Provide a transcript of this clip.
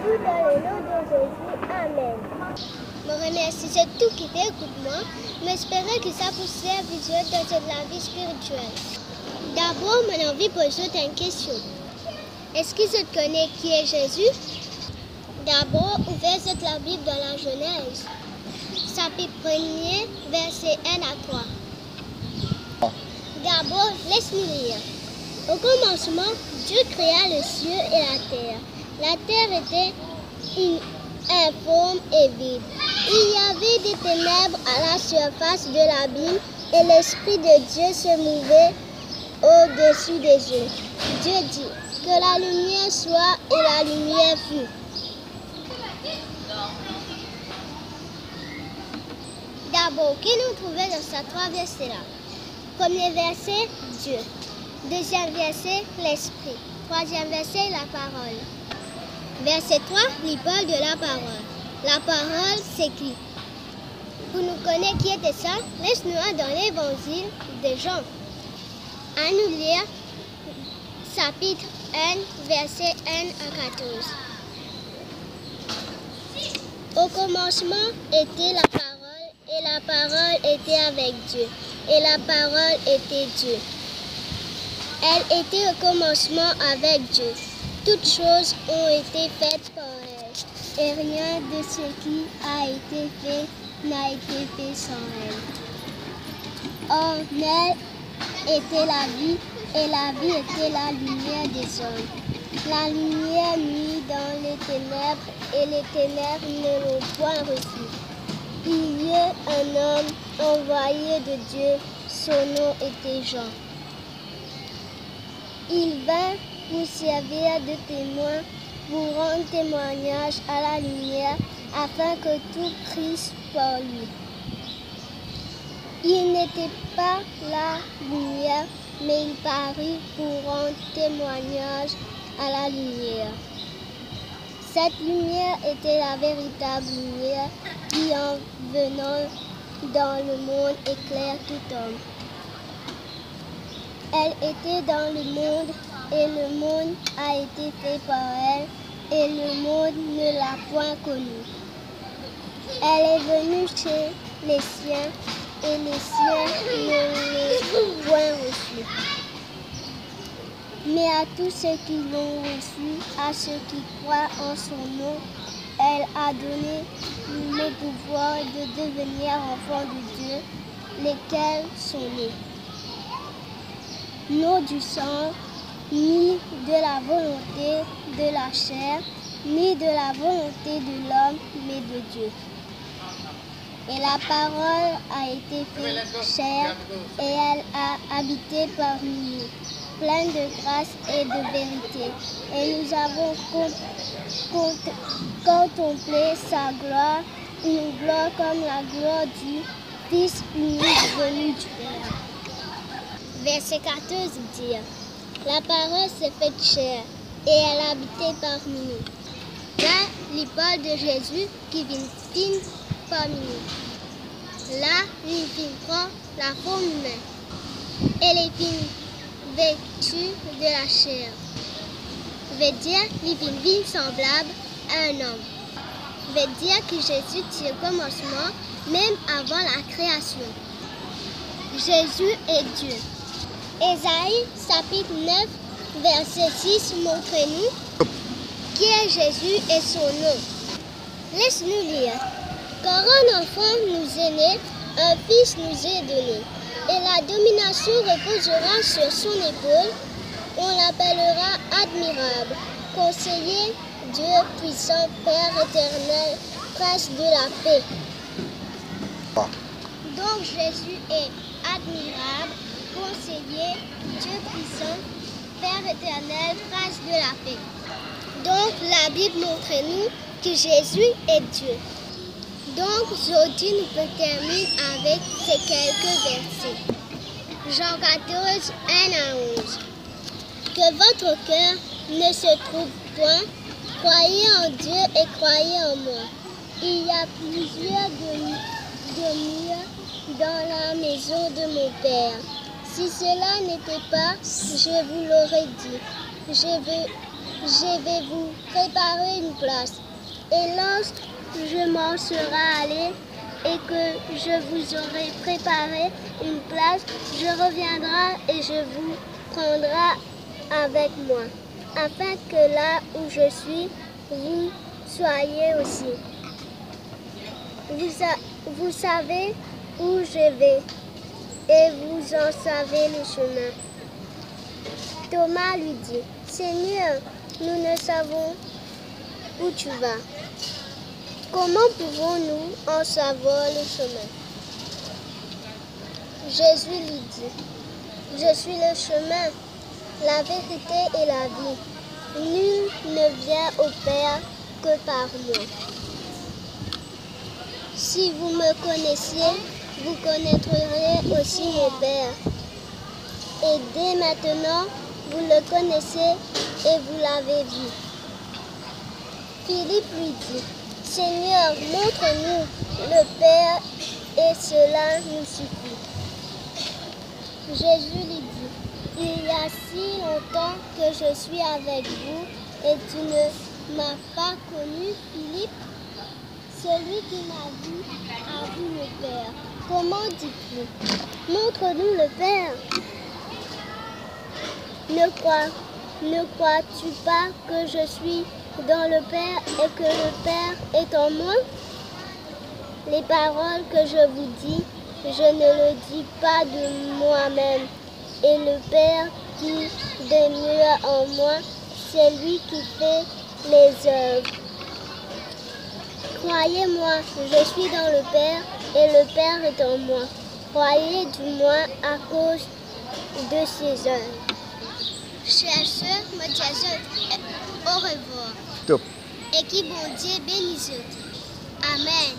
tout dans le nom de Jésus. Amen. Je remercie tout qui t'écoute moi, mais j'espère que ça vous sert visuel dans la vie spirituelle. D'abord, mon envie de poser une question. Est-ce que tu connais qui est Jésus? D'abord, ouvrez la Bible dans la Genèse. Chapitre 1er, verset 1 à 3. D'abord, laisse-nous lire. Au commencement, Dieu créa le ciel et la terre. La terre était informe et vide. Il y avait des ténèbres à la surface de l'abîme et l'Esprit de Dieu se mouvait au-dessus des eaux. Dieu dit que la lumière soit et la lumière fut. D'abord, que nous trouvons dans ces trois versets-là? Premier verset, Dieu. Deuxième verset, l'Esprit. Troisième verset, la parole. Verset 3, il parle de la parole. La parole, c'est qui? Pour nous connaître qui était ça, laisse-nous dans l'évangile de Jean. À nous lire chapitre 1, verset 1 à 14. Au commencement était la parole, et la parole était avec Dieu, et la parole était Dieu. Elle était au commencement avec Dieu. Toutes choses ont été faites par elle, et rien de ce qui a été fait n'a été fait sans elle. En elle était la vie, et la vie était la lumière des hommes. La lumière nuit dans les ténèbres, et les ténèbres ne l'ont point reçue. Il y eut un homme envoyé de Dieu, son nom était Jean. Il vint pour servir de témoin, pour rendre témoignage à la lumière, afin que tout crisse par lui. Il n'était pas la lumière, mais il parut pour rendre témoignage à la lumière. Cette lumière était la véritable lumière qui, en venant dans le monde, éclaire tout homme. Elle était dans le monde, et le monde a été fait par elle, et le monde ne l'a point connue. Elle est venue chez les siens, et les siens ne l'ont point reçue. Mais à tous ceux qui l'ont reçue, à ceux qui croient en son nom, elle a donné le pouvoir de devenir enfants de Dieu, lesquels sont nés. Non du sang, ni de la volonté de la chair, ni de la volonté de l'homme, mais de Dieu. Et la parole a été faite chair, et elle a habité parmi nous, pleine de grâce et de vérité. Et nous avons contemplé sa gloire, une gloire comme la gloire du Fils unique venu du Père. Verset 14 dit, la parole s'est faite chair, et elle a habité parmi nous. Là, il parle de Jésus qui vient parmi nous. Là, il prend la forme humaine. Elle est vêtue de la chair. Veut dire qu'il vient semblable à un homme. Veut dire que Jésus tient au commencement, même avant la création. Jésus est Dieu. Ésaïe, chapitre 9, verset 6, montre-nous qui est Jésus et son nom. Laisse-nous lire. Car un enfant nous est né, un fils nous est donné, et la domination reposera sur son épaule. On l'appellera admirable, conseiller, Dieu puissant, Père éternel, prince de la paix. Donc Jésus est admirable, conseiller, Dieu puissant, Père éternel, prince de la paix. Donc la Bible montre-nous que Jésus est Dieu. Donc aujourd'hui nous pouvons terminer avec ces quelques versets. Jean 14, 1 à 11. Que votre cœur ne se trouve point, croyez en Dieu et croyez en moi. Il y a plusieurs demeures dans la maison de mon Père. Si cela n'était pas, je vous l'aurais dit. Je je vais vous préparer une place. Et lorsque je m'en serai allé et que je vous aurai préparé une place, je reviendrai et je vous prendrai avec moi, afin que là où je suis, vous soyez aussi. Vous savez où je vais et vous en savez le chemin. Thomas lui dit, Seigneur, nous ne savons où tu vas. Comment pouvons-nous en savoir le chemin? Jésus lui dit, je suis le chemin, la vérité et la vie. Nul ne vient au Père que par moi. Si vous me connaissiez, vous connaîtriez aussi mon Père. Et dès maintenant, vous le connaissez et vous l'avez vu. Philippe lui dit, Seigneur, montre-nous le Père et cela nous suffit. Jésus lui dit, il y a si longtemps que je suis avec vous et tu ne m'as pas connu, Philippe. Celui qui m'a vu a vu le Père. Comment dis-tu? Montre-nous le Père. Ne crois-tu pas que je suis dans le Père et que le Père est en moi? Les paroles que je vous dis, je ne le dis pas de moi-même. Et le Père qui demeure en moi, c'est lui qui fait les œuvres. Croyez-moi, je suis dans le Père et le Père est en moi. Croyez du moins à cause de ses œuvres. Chers sœurs, moi au revoir. Top. Et qui bon Dieu bénisse. Amen.